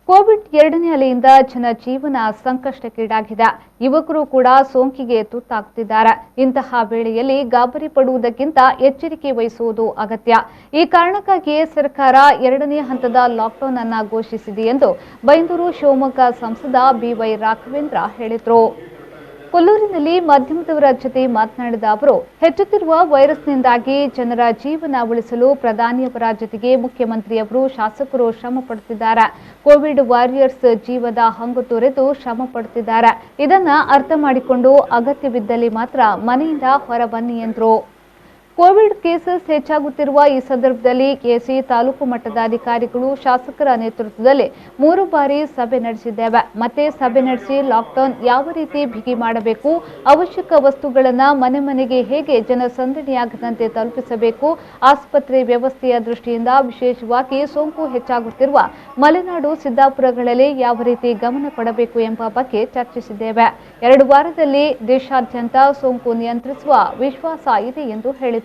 Covid ಎರಡನೇ ಅಲೆಯಿಂದ ಜನಜೀವನ ಸಂಕಷ್ಟಕ್ಕೀಡಾಗಿದೆ. ಯುವಕರು ಕೂಡ ಸೋಂಕಿಗೆ ತುತ್ತಾಗುತ್ತಿದ್ದಾರೆ. ಇಂತಹ ವೇಳೆಯಲ್ಲಿ ಗಾಬರಿ ಪಡುವುದಕ್ಕಿಂತ ಎಚ್ಚರಿಕೆ ವಹಿಸುವುದು ಅಗತ್ಯ. ಈ ಕಾರಣಕ್ಕಾಗಿಯೇ ಸರ್ಕಾರ ಎರಡನೇ ಹಂತದ ಲಾಕ್ಡೌನ್ ಅನ್ನು ಘೋಷಿಸಿದೆ ಎಂದು ಬೈಂದೂರು ಶಿವಮೊಗ್ಗ ಸಂಸದ ಬಿವೈ ರಾಘವೇಂದ್ರ ಹೇಳಿದರು. ಕೊಲ್ಲೂರಿನಲ್ಲಿ ಮಾಧ್ಯಮದವರ ಜೊತೆ ಮಾತನಾಡಿದ ಅವರು, ಹೆಚ್ಚುತ್ತಿರುವ ವೈರಸ್ನಿಂದಾಗಿ ಜನರ ಜೀವನ ಉಳಿಸಲು ಪ್ರಧಾನಿಯವರ ಜೊತೆಗೆ ಮುಖ್ಯಮಂತ್ರಿಯವರು, ಶಾಸಕರು ಶ್ರಮ ಪಡುತ್ತಿದ್ದಾರೆ. ಕೋವಿಡ್ ವಾರಿಯರ್ಸ್ ಜೀವದ ಹಂಗು ತೊರೆದು ಶ್ರಮ ಪಡುತ್ತಿದ್ದಾರೆ. ಇದನ್ನ ಅರ್ಥ ಮಾಡಿಕೊಂಡು ಅಗತ್ಯವಿದ್ದಲ್ಲಿ ಮಾತ್ರ ಮನೆಯಿಂದ ಹೊರಬನ್ನಿ ಎಂದರು. ಕೋವಿಡ್ ಕೇಸಸ್ ಹೆಚ್ಚಾಗುತ್ತಿರುವ ಈ ಸಂದರ್ಭದಲ್ಲಿ ಕೆಸಿ ತಾಲೂಕು ಮಟ್ಟದ ಅಧಿಕಾರಿಗಳು, ಶಾಸಕರ ನೇತೃತ್ವದಲ್ಲಿ 3 ಬಾರಿ ಸಭೆ ನಡೆಸಿದ್ದೇವೆ. ಮತ್ತೆ ಸಭೆ ನಡೆಸಿ ಲಾಕ್ಡೌನ್ ಯಾವ ರೀತಿ ಬಿಗಿ ಮಾಡಬೇಕು, ಅವಶ್ಯಕ ವಸ್ತುಗಳನ್ನು ಮನೆ ಮನೆಗೆ ಹೇಗೆ ಜನಸಂದಣಿಯಾಗದಂತೆ ತಲುಪಿಸಬೇಕು, ಆಸ್ಪತ್ರೆ ವ್ಯವಸ್ಥೆಯ ದೃಷ್ಟಿಯಿಂದ ವಿಶೇಷವಾಗಿ ಸೋಂಕು ಹೆಚ್ಚಾಗುತ್ತಿರುವ ಮಲೆನಾಡು, ಸಿದ್ದಾಪುರಗಳಲ್ಲಿ ಯಾವ ರೀತಿ ಗಮನ ಕೊಡಬೇಕು ಎಂಬ ಬಗ್ಗೆ ಚರ್ಚಿಸಿದ್ದೇವೆ. 2 ವಾರದಲ್ಲಿ ದೇಶಾದ್ಯಂತ ಸೋಂಕು ನಿಯಂತ್ರಿಸುವ ವಿಶ್ವಾಸ ಇದೆ ಎಂದು ಹೇಳಿದರು.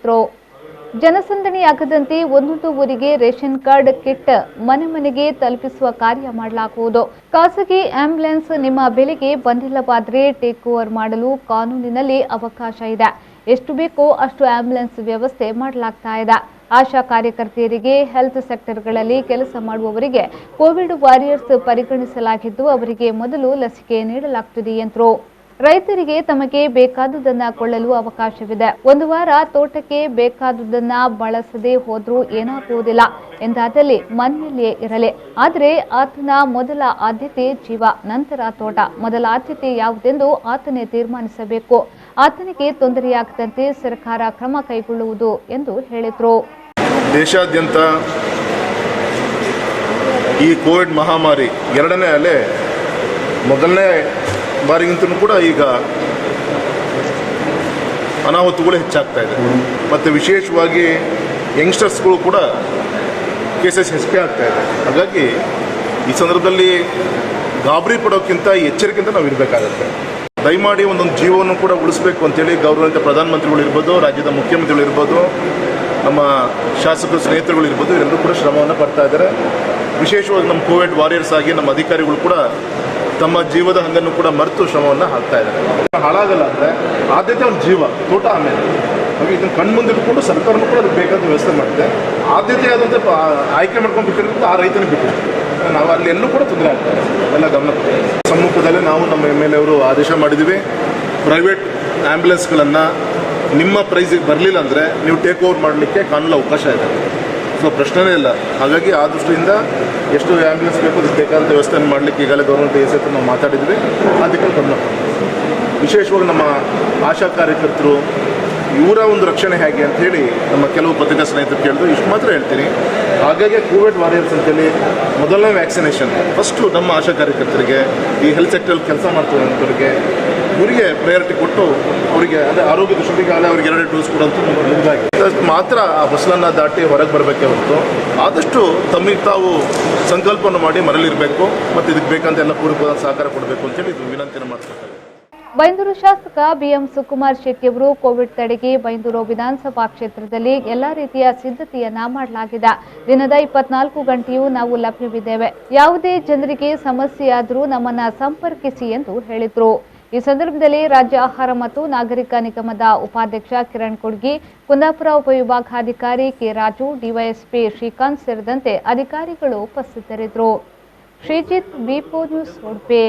ಜನಸಂದಣಿಯಾಗದಂತೆ ಒಂದೊಂದು ಊರಿಗೆ ರೇಷನ್ ಕಾರ್ಡ್ ಕಿಟ್ ಮನೆ ಮನೆಗೆ ತಲುಪಿಸುವ ಕಾರ್ಯ ಮಾಡಲಾಗುವುದು. ಖಾಸಗಿ ಆಂಬ್ಯುಲೆನ್ಸ್ ನಿಮ್ಮ ಬೆಲೆಗೆ ಬಂದಿಲ್ಲವಾದರೆ ಟೇಕ್ ಓವರ್ ಮಾಡಲು ಕಾನೂನಿನಲ್ಲಿ ಅವಕಾಶ ಇದೆ. ಎಷ್ಟು ಬೇಕೋ ಅಷ್ಟು ಆಂಬ್ಯುಲೆನ್ಸ್ ವ್ಯವಸ್ಥೆ ಮಾಡಲಾಗ್ತಾ ಇದೆ. ಆಶಾ ಕಾರ್ಯಕರ್ತೆಯರಿಗೆ, ಹೆಲ್ತ್ ಸೆಕ್ಟರ್ಗಳಲ್ಲಿ ಕೆಲಸ ಮಾಡುವವರಿಗೆ ಕೋವಿಡ್ ವಾರಿಯರ್ಸ್ ಪರಿಗಣಿಸಲಾಗಿದ್ದು ಅವರಿಗೆ ಮೊದಲು ಲಸಿಕೆ ನೀಡಲಾಗುತ್ತಿದೆ ಎಂದರು. ರೈತರಿಗೆ ತಮಗೆ ಬೇಕಾದುದನ್ನ ಕೊಳ್ಳಲು ಅವಕಾಶವಿದೆ. 1 ವಾರ ತೋಟಕ್ಕೆ ಬೇಕಾದುದನ್ನ ಬಳಸದೆ ಹೋದ್ರೂ ಏನಾಗುವುದಿಲ್ಲ ಎಂದಾದಲ್ಲಿ ಮನೆಯಲ್ಲಿಯೇ ಇರಲಿ. ಆದರೆ ಆತನ ಮೊದಲ ಆದ್ಯತೆ ಜೀವ, ನಂತರ ತೋಟ. ಮೊದಲ ಆದ್ಯತೆ ಯಾವುದೆಂದು ಆತನೇ ತೀರ್ಮಾನಿಸಬೇಕು. ಆತನಿಗೆ ತೊಂದರೆಯಾಗದಂತೆ ಸರ್ಕಾರ ಕ್ರಮ ಕೈಗೊಳ್ಳುವುದು ಎಂದು ಹೇಳಿದರು. ದೇಶಾದ್ಯಂತ ಈ ಕೋವಿಡ್ ಮಹಾಮಾರಿ ಎರಡನೇ ಅಲೆ ಮೊದಲನೇ ಬಾರಿಗಿಂತಲೂ ಕೂಡ ಈಗ ಅನಾಹುತಗಳು ಹೆಚ್ಚಾಗ್ತಾ ಇದೆ. ಮತ್ತು ವಿಶೇಷವಾಗಿ ಯಂಗ್ಸ್ಟರ್ಸ್ಗಳು ಕೂಡ ಕೇಸಸ್ ಹೆಚ್ಚಿಗೆ ಆಗ್ತಾ ಇದೆ. ಹಾಗಾಗಿ ಈ ಸಂದರ್ಭದಲ್ಲಿ ಗಾಬರಿ ಪಡೋಕ್ಕಿಂತ ಎಚ್ಚರಿಕೆಯಿಂದ ನಾವು ಇರಬೇಕಾಗತ್ತೆ. ದಯಮಾಡಿ ಒಂದೊಂದು ಜೀವವನ್ನು ಕೂಡ ಉಳಿಸಬೇಕು ಅಂತೇಳಿ ಗೌರವಾನ್ವಿತ ಪ್ರಧಾನಮಂತ್ರಿಗಳು ಇರ್ಬೋದು, ರಾಜ್ಯದ ಮುಖ್ಯಮಂತ್ರಿಗಳು ಇರ್ಬೋದು, ನಮ್ಮ ಶಾಸಕರು, ಸ್ನೇಹಿತರುಗಳು ಇರ್ಬೋದು, ಇವರೆಲ್ಲರೂ ಕೂಡ ಶ್ರಮವನ್ನು ಪಡ್ತಾ ಇದ್ದಾರೆ. ವಿಶೇಷವಾಗಿ ನಮ್ಮ ಕೋವಿಡ್ ವಾರಿಯರ್ಸ್ ಆಗಿ ನಮ್ಮ ಅಧಿಕಾರಿಗಳು ಕೂಡ ತಮ್ಮ ಜೀವದ ಹಂಗನ್ನು ಕೂಡ ಮರೆತು ಶ್ರಮವನ್ನು ಹಾಕ್ತಾ ಇದ್ದಾರೆ. ಹಾಳಾಗಲ್ಲ ಅಂದರೆ ಆದ್ಯತೆ ಒಂದು ಜೀವ, ತೋಟ ಆಮೇಲೆ. ಹಾಗೆ ಇದನ್ನು ಕಣ್ಣು ಮುಂದೆ ಇಟ್ಕೊಂಡು ಸರ್ಕಾರನೂ ಕೂಡ ಅದಕ್ಕೆ ಬೇಕಾದ ವ್ಯವಸ್ಥೆ ಮಾಡಿದೆ. ಆದ್ಯತೆ ಆದಂತೆ ಆಯ್ಕೆ ಮಾಡ್ಕೊಂಡು ಬಿಟ್ಟಿರೋದು ಆ ರೈತನಿಗೆ ಬಿಟ್ಟಿರ್ತೀವಿ ನಾವು. ಅಲ್ಲಿ ಎಲ್ಲೂ ಕೂಡ ತೊಂದರೆ ಆಗ್ತದೆ, ಎಲ್ಲ ಗಮನ ಕೊಡ್ತೀವಿ. ಸಮ್ಮುಖದಲ್ಲೇ ನಾವು ನಮ್ಮ MLA ಅವರು ಆದೇಶ ಮಾಡಿದ್ದೀವಿ, ಪ್ರೈವೇಟ್ ಆ್ಯಂಬುಲೆನ್ಸ್ಗಳನ್ನು ನಿಮ್ಮ ಪ್ರೈಸಿಗೆ ಬರಲಿಲ್ಲ ಅಂದರೆ ನೀವು ಟೇಕ್ ಓವರ್ ಮಾಡಲಿಕ್ಕೆ ಕಾನೂನು ಅವಕಾಶ ಇದೆ. ಸೊ ಪ್ರಶ್ನೆನೇ ಇಲ್ಲ. ಹಾಗಾಗಿ ಆ ದೃಷ್ಟಿಯಿಂದ ಎಷ್ಟು ಆ್ಯಂಬುಲೆನ್ಸ್ ಬೇಕು ಅದಕ್ಕೆ ಬೇಕಾದಂಥ ವ್ಯವಸ್ಥೆಯನ್ನು ಮಾಡಲಿಕ್ಕೆ ಈಗಾಗಲೇ ಗೌರ್ಮೆಂಟ್ ಎಸ್ ಹತ್ರ ನಾವು ಮಾತಾಡಿದ್ವಿ. ಅದಕ್ಕೆ ಗಮನ ವಿಶೇಷವಾಗಿ ನಮ್ಮ ಆಶಾ ಕಾರ್ಯಕರ್ತರು ಇವರ ಒಂದು ರಕ್ಷಣೆ ಹೇಗೆ ಅಂತ ಹೇಳಿ ನಮ್ಮ ಕೆಲವು ಪತ್ರಿಕಾ ಸ್ನೇಹಿತರು ಕೇಳಿದ್ರು. ಇಷ್ಟು ಮಾತ್ರ ಹೇಳ್ತೀನಿ. ಹಾಗಾಗಿ ಕೋವಿಡ್ ವಾರಿಯರ್ಸ್ ಅಂತೇಳಿ ಮೊದಲನೇ ವ್ಯಾಕ್ಸಿನೇಷನ್ ಫಸ್ಟು ನಮ್ಮ ಆಶಾ ಕಾರ್ಯಕರ್ತರಿಗೆ, ಈ ಹೆಲ್ತ್ ಸೆಕ್ಟರಲ್ಲಿ ಕೆಲಸ ಮಾಡ್ತಿರೋಂಥವ್ರಿಗೆ, ಇವರಿಗೆ ಪ್ರಯಾರಿಟಿ ಕೊಟ್ಟು ಅವರಿಗೆ ಅದೇ ಆರೋಗ್ಯ ದೃಷ್ಟಿಗೆ ಅವ್ರಿಗೆ 2 ಡೋಸ್ ಕೊಡೋಂಥ ಮುಂದಾಗಿ ಮಾತ್ರ ಆ ಹೊಸಲನ್ನು ದಾಟಿ ಹೊರಗೆ ಬರಬೇಕೇ ಹೊರತು ಆದಷ್ಟು ತಮಗೆ ತಾವು ಸಂಕಲ್ಪವನ್ನು ಮಾಡಿ ಮರಳಿರಬೇಕು ಮತ್ತು ಇದಕ್ಕೆ ಬೇಕಂತ ಎಲ್ಲ ಪೂರಕವಾದ ಸಹಕಾರ ಕೊಡಬೇಕು ಅಂತೇಳಿ ಇದು ವಿನಂತಿಯನ್ನು ಮಾಡ್ತಾರೆ. ಬೈಂದೂರು ಶಾಸಕ ಬಿಎಂ ಸುಕುಮಾರ್ ಶೆಟ್ಟಿ ಅವರು ಕೋವಿಡ್ ತಡೆಗೆ ಬೈಂದೂರು ವಿಧಾನಸಭಾ ಕ್ಷೇತ್ರದಲ್ಲಿ ಎಲ್ಲಾ ರೀತಿಯ ಸಿದ್ಧತೆಯನ್ನ ಮಾಡಲಾಗಿದೆ. ದಿನದ 24 ಗಂಟೆಯೂ ನಾವು ಲಭ್ಯವಿದ್ದೇವೆ. ಯಾವುದೇ ಜನರಿಗೆ ಸಮಸ್ಯೆಯಾದರೂ ನಮ್ಮನ್ನ ಸಂಪರ್ಕಿಸಿ ಎಂದು ಹೇಳಿದರು. ಈ ಸಂದರ್ಭದಲ್ಲಿ ರಾಜ್ಯ ಆಹಾರ ಮತ್ತು ನಾಗರಿಕ ನಿಗಮದ ಉಪಾಧ್ಯಕ್ಷ ಕಿರಣ್ ಕೊಡ್ಗಿ, ಕುಂದಾಪುರ ಉಪವಿಭಾಗಾಧಿಕಾರಿ ಕೆ ರಾಜು, ಡಿವೈಎಸ್ಪಿ ಶ್ರೀಕಾಂತ್ ಸೇರಿದಂತೆ ಅಧಿಕಾರಿಗಳು ಉಪಸ್ಥಿತರಿದ್ದರು. Sreejith, B4 news, Udupi.